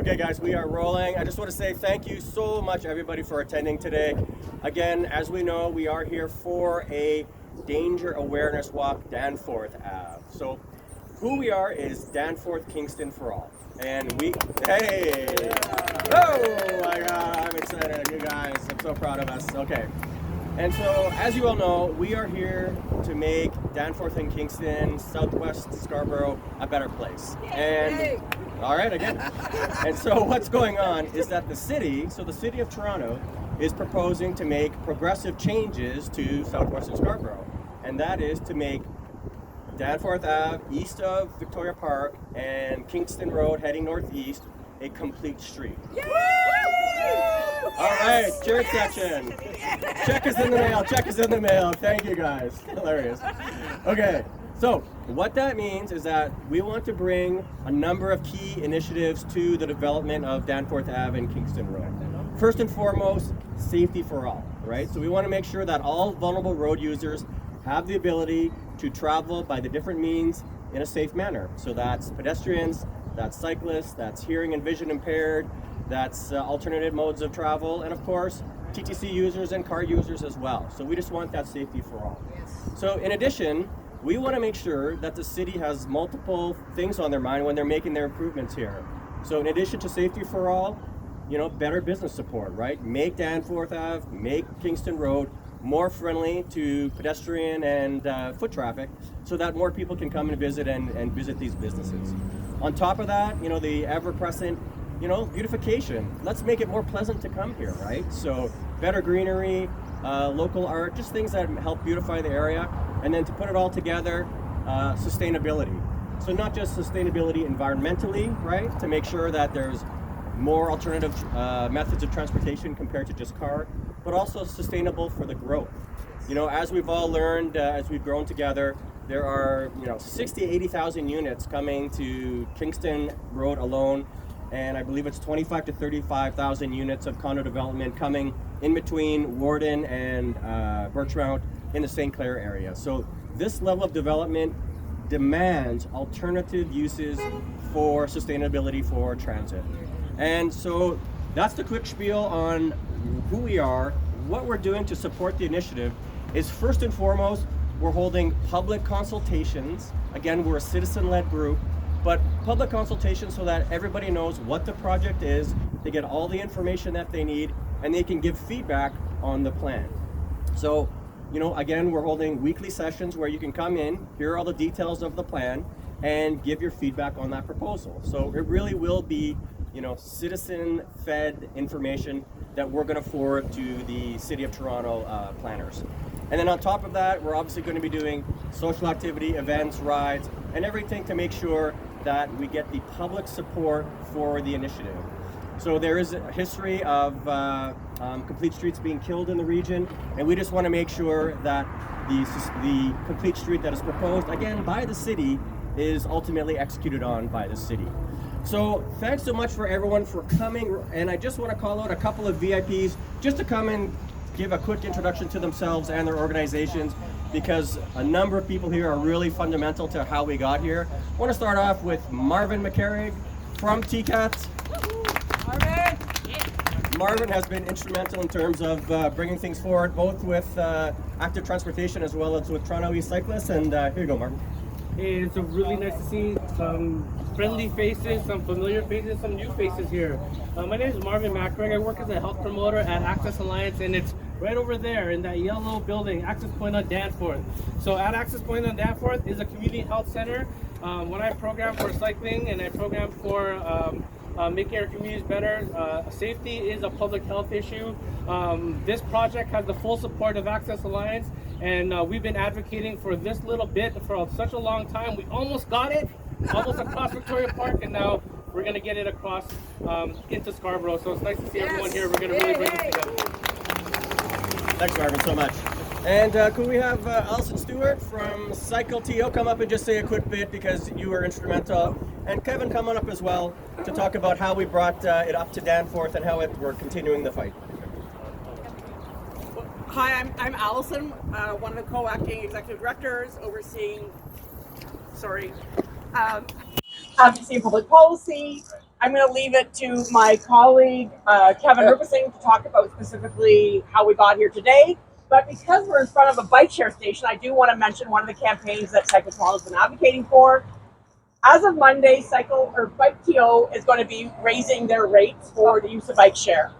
Okay guys, we are rolling. I just want to say thank you so much everybody for attending today. Again, as we know, we are here for a danger awareness walk, Danforth Ave. So who we are is Danforth Kingston for All. And hey! Oh my God, I'm excited, you guys. I'm so proud of us. Okay. And so, as you all know, we are here to make Danforth and Kingston, Southwest Scarborough, a better place. And all right, again. And so what's going on is that the city of Toronto, is proposing to make progressive changes to Southwestern Scarborough. And that is to make Danforth Ave, east of Victoria Park, and Kingston Road, heading northeast, a complete street. All right, cheers section. Check is in the mail, check is in the mail. Thank you guys, hilarious. Okay, so what that means is that we want to bring a number of key initiatives to the development of Danforth Ave and Kingston Road. First and foremost, safety for all, right? So we want to make sure that all vulnerable road users have the ability to travel by the different means in a safe manner. So that's pedestrians, that's cyclists, that's hearing and vision impaired, that's alternative modes of travel, and of course, TTC users and car users as well. So we just want that safety for all. So in addition, we want to make sure that the city has multiple things on their mind when they're making their improvements here. So in addition to safety for all, better business support, right? Make Danforth Ave, make Kingston Road more friendly to pedestrian and foot traffic so that more people can come and visit and visit these businesses. On top of that, the ever-present beautification. Let's make it more pleasant to come here, right? So better greenery, local art, just things that help beautify the area. And then to put it all together, sustainability. So not just sustainability environmentally, right? To make sure that there's more alternative methods of transportation compared to just car, but also sustainable for the growth. As we've all learned, as we've grown together, there are 60, 80,000 units coming to Kingston Road alone. And I believe it's 25 to 35,000 units of condo development coming in between Warden and Birchmount in the St. Clair area. So this level of development demands alternative uses for sustainability for transit. And so that's the quick spiel on who we are. What we're doing to support the initiative is, first and foremost, we're holding public consultations. Again, we're a citizen-led group, but public consultation so that everybody knows what the project is, they get all the information that they need, and they can give feedback on the plan. So, again, we're holding weekly sessions where you can come in, hear all the details of the plan, and give your feedback on that proposal. So it really will be, citizen-fed information that we're going to forward to the City of Toronto planners. And then on top of that, we're obviously going to be doing social activity, events, rides, and everything to make sure that we get the public support for the initiative. So there is a history of complete streets being killed in the region, and we just want to make sure that the complete street that is proposed, again, by the city, is ultimately executed on by the city. So thanks so much for everyone for coming, and I just want to call out a couple of VIPs just to come and give a quick introduction to themselves and their organizations, because a number of people here are really fundamental to how we got here. I want to start off with Marvin McCarrig from TCAT. Marvin has been instrumental in terms of bringing things forward, both with active transportation as well as with Toronto East Cyclists. And here you go, Marvin. Hey, it's really nice to see some friendly faces, some familiar faces, some new faces here. My name is Marvin McCarrig. I work as a health promoter at Access Alliance, and it's right over there in that yellow building, Access Point on Danforth. So at Access Point on Danforth is a community health center. When I program for cycling and I program for making our communities better, safety is a public health issue. This project has the full support of Access Alliance, and we've been advocating for this little bit for such a long time. We almost got it, almost across Victoria Park, and now we're going to get it across into Scarborough. So it's nice to see everyone here. We're going to really bring it together. Thanks, Marvin, so much. And could we have Alison Stewart from Cycle TO come up and just say a quick bit, because you were instrumental, and Kevin come on up as well to talk about how we brought it up to Danforth and how we're continuing the fight. Hi, I'm Allison, one of the co-acting executive directors overseeing, advocacy and public policy, I'm going to leave it to my colleague, Kevin Rupesing, to talk about specifically how we got here today. But because we're in front of a bike share station, I do want to mention one of the campaigns that Cycle Toronto has been advocating for. As of Monday, Bike TO is going to be raising their rates for the use of bike share.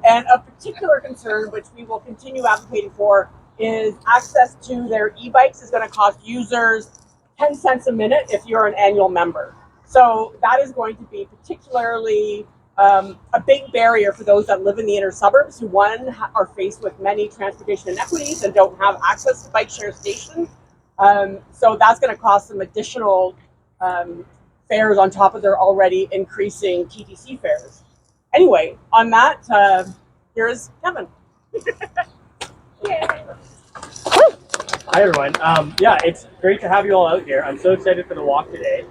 And a particular concern, which we will continue advocating for, is access to their e-bikes is going to cost users 10 cents a minute if you're an annual member. So that is going to be particularly a big barrier for those that live in the inner suburbs who, one, are faced with many transportation inequities and don't have access to bike share stations. So that's going to cost some additional fares on top of their already increasing TTC fares. Anyway, on that, here's Kevin. Hi everyone. Yeah, it's great to have you all out here. I'm so excited for the walk today.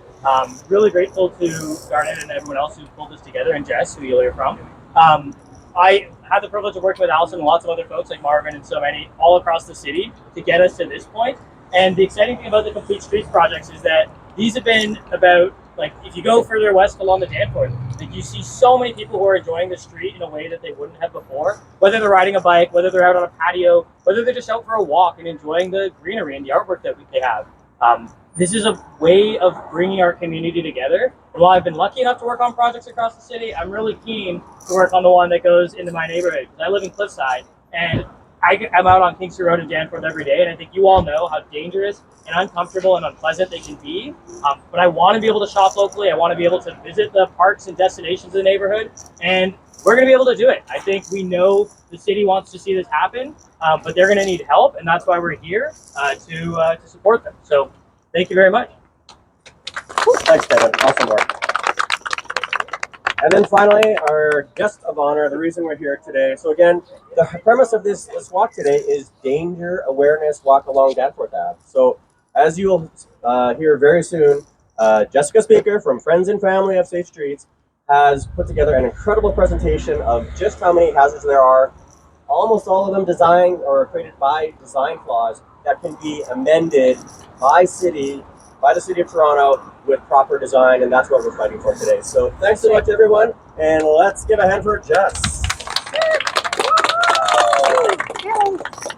Really grateful to Garnet and everyone else who pulled this together, and Jess, who you'll hear from. I had the privilege of working with Allison and lots of other folks like Marvin and so many all across the city to get us to this point. And the exciting thing about the Complete Streets projects is that these have been about, like, if you go further west along the Danforth, like, you see so many people who are enjoying the street in a way that they wouldn't have before, whether they're riding a bike, whether they're out on a patio, whether they're just out for a walk and enjoying the greenery and the artwork that they have. This is a way of bringing our community together. And while I've been lucky enough to work on projects across the city, I'm really keen to work on the one that goes into my neighborhood. I live in Cliffside, and I'm out on Kingston Road in Danforth every day, and I think you all know how dangerous and uncomfortable and unpleasant they can be. But I want to be able to shop locally. I want to be able to visit the parks and destinations in the neighborhood, and we're going to be able to do it. I think we know the city wants to see this happen, but they're going to need help, and that's why we're here to support them. So thank you very much. Thanks, Kevin. Awesome work. And then finally, our guest of honor, the reason we're here today. So again, the premise of this walk today is Danger Awareness Walk Along Danforth Ave. So as you'll hear very soon, Jessica Speaker from Friends and Family of Safe Streets has put together an incredible presentation of just how many hazards there are, almost all of them designed or created by design flaws that can be amended by the City of Toronto with proper design, and that's what we're fighting for today. So thanks so much, everyone, and let's give a hand for Jess.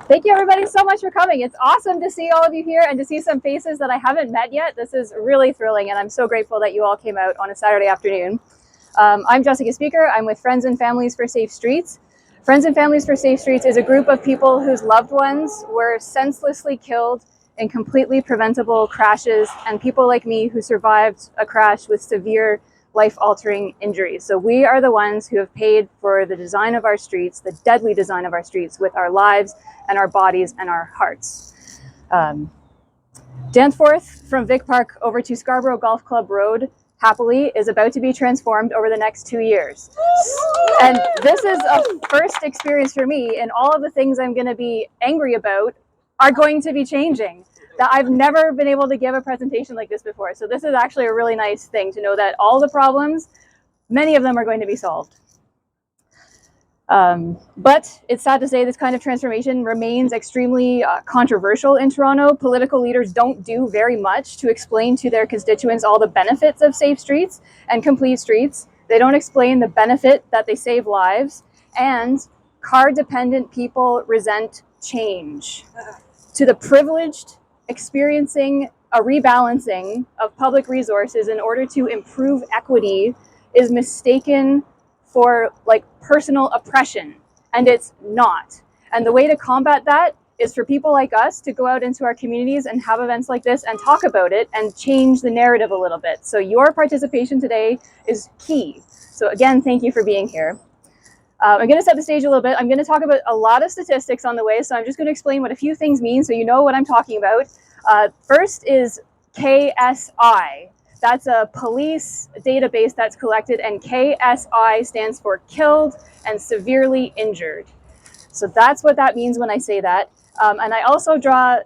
Thank you everybody so much for coming. It's awesome to see all of you here and to see some faces that I haven't met yet. This is really thrilling, and I'm so grateful that you all came out on a Saturday afternoon. I'm Jessica Speaker. I'm with Friends and Families for Safe Streets. Friends and Families for Safe Streets is a group of people whose loved ones were senselessly killed in completely preventable crashes, and people like me who survived a crash with severe life-altering injuries. So we are the ones who have paid for the design of our streets, the deadly design of our streets, with our lives and our bodies and our hearts. Danforth from Vic Park over to Scarborough Golf Club Road, happily, is about to be transformed over the next 2 years. And this is a first experience for me, and all of the things I'm going to be angry about are going to be changing. That I've never been able to give a presentation like this before. So this is actually a really nice thing to know that all the problems, many of them are going to be solved. But it's sad to say this kind of transformation remains extremely controversial in Toronto. Political leaders don't do very much to explain to their constituents all the benefits of safe streets and complete streets. They don't explain the benefit that they save lives, and car-dependent people resent change. To the privileged, experiencing a rebalancing of public resources in order to improve equity is mistaken for like personal oppression, and it's not. And the way to combat that is for people like us to go out into our communities and have events like this and talk about it and change the narrative a little bit. So your participation today is key. So again, thank you for being here. I'm going to set the stage a little bit. I'm going to talk about a lot of statistics on the way, so I'm just going to explain what a few things mean so you know what I'm talking about. First is KSI. That's a police database that's collected, and KSI stands for killed and severely injured. So that's what that means when I say that. And I also draw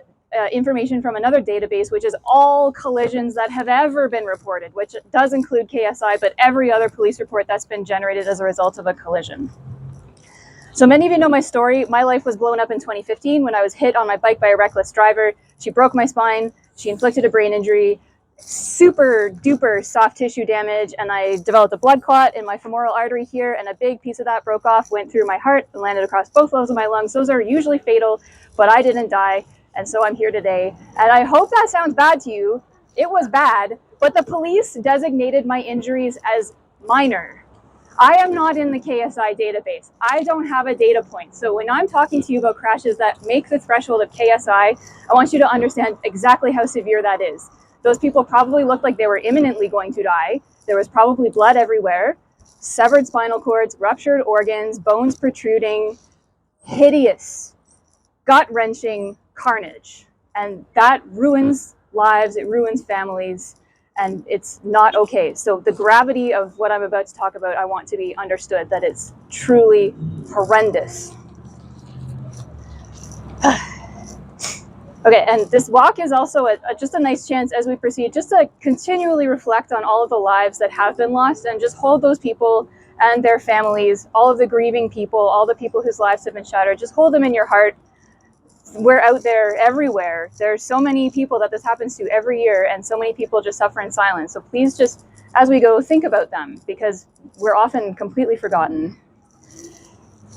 information from another database, which is all collisions that have ever been reported, which does include KSI, but every other police report that's been generated as a result of a collision. So many of you know my story. My life was blown up in 2015 when I was hit on my bike by a reckless driver. She broke my spine. She inflicted a brain injury. super duper soft tissue damage, and I developed a blood clot in my femoral artery here, and a big piece of that broke off, went through my heart, and landed across both lobes of my lungs. Those are usually fatal, but I didn't die, and so I'm here today. And I hope that sounds bad to you. It was bad, but the police designated my injuries as minor. I am not in the KSI database. I don't have a data point. So when I'm talking to you about crashes that make the threshold of KSI, I want you to understand exactly how severe that is. Those people probably looked like they were imminently going to die. There was probably blood everywhere, severed spinal cords, ruptured organs, bones protruding, hideous, gut-wrenching carnage. And that ruins lives, it ruins families, and it's not okay. So the gravity of what I'm about to talk about, I want to be understood, that it's truly horrendous. Okay, and this walk is also just a nice chance as we proceed just to continually reflect on all of the lives that have been lost, and just hold those people and their families, all of the grieving people, all the people whose lives have been shattered, just hold them in your heart. We're out there everywhere. There's so many people that this happens to every year, and so many people just suffer in silence. So please just, as we go, think about them, because we're often completely forgotten.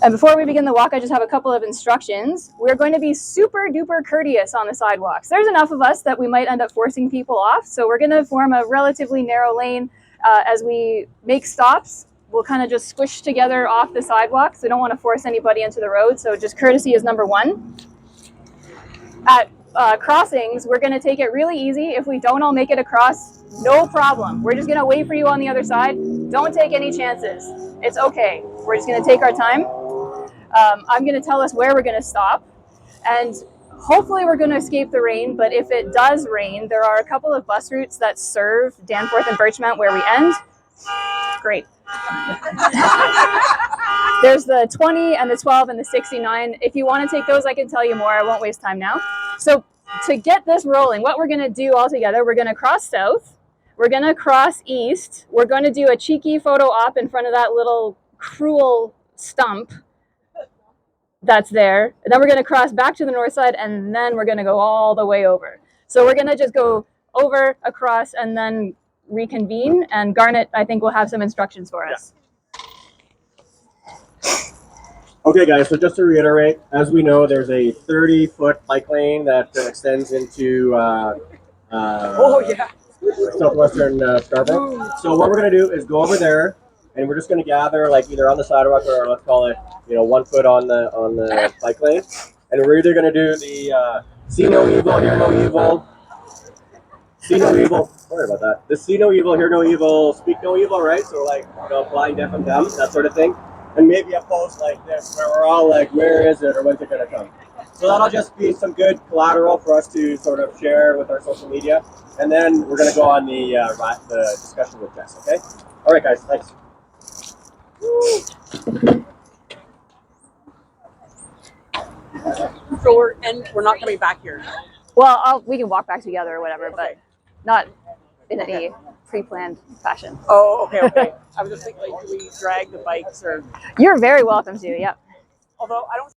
And before we begin the walk, I just have a couple of instructions. We're going to be super duper courteous on the sidewalks. There's enough of us that we might end up forcing people off, so we're going to form a relatively narrow lane. As we make stops, we'll kind of just squish together off the sidewalk, so we don't want to force anybody into the road, so just courtesy is number one. At crossings, we're going to take it really easy. If we don't all make it across, no problem. We're just going to wait for you on the other side. Don't take any chances. It's okay. We're just going to take our time. I'm going to tell us where we're going to stop, and hopefully we're going to escape the rain, but if it does rain, there are a couple of bus routes that serve Danforth and Birchmount where we end. Great. There's the 20 and the 12 and the 69. If you want to take those, I can tell you more. I won't waste time now. So to get this rolling, what we're going to do all together, we're going to cross south. We're going to cross east. We're going to do a cheeky photo op in front of that little cruel stump that's there. And then we're going to cross back to the north side, and then we're going to go all the way over. So we're going to just go over, across, and then reconvene. And Garnet, I think, will have some instructions for us. Okay, guys, so just to reiterate, as we know, there's a 30-foot bike lane that extends into southwestern Scarborough. So what we're going to do is go over there, and we're just going to gather, like, either on the sidewalk or let's call it, 1 foot on the bike lane. And we're either going to do the see no evil, hear no evil, see no evil. Sorry about that. The see no evil, hear no evil, speak no evil, right? So, like, blind, deaf, and dumb, that sort of thing. And maybe a post like this where we're all like, where is it, or when's it going to come? So that'll just be some good collateral for us to sort of share with our social media. And then we're going to go on the discussion with Jess, okay? All right, guys, thanks. So we're not coming back here. Well, we can walk back together or whatever, but not in any pre-planned fashion. Oh, okay. I was just thinking, like, do we drag the bikes or? You're very welcome to, yep. Although I don't.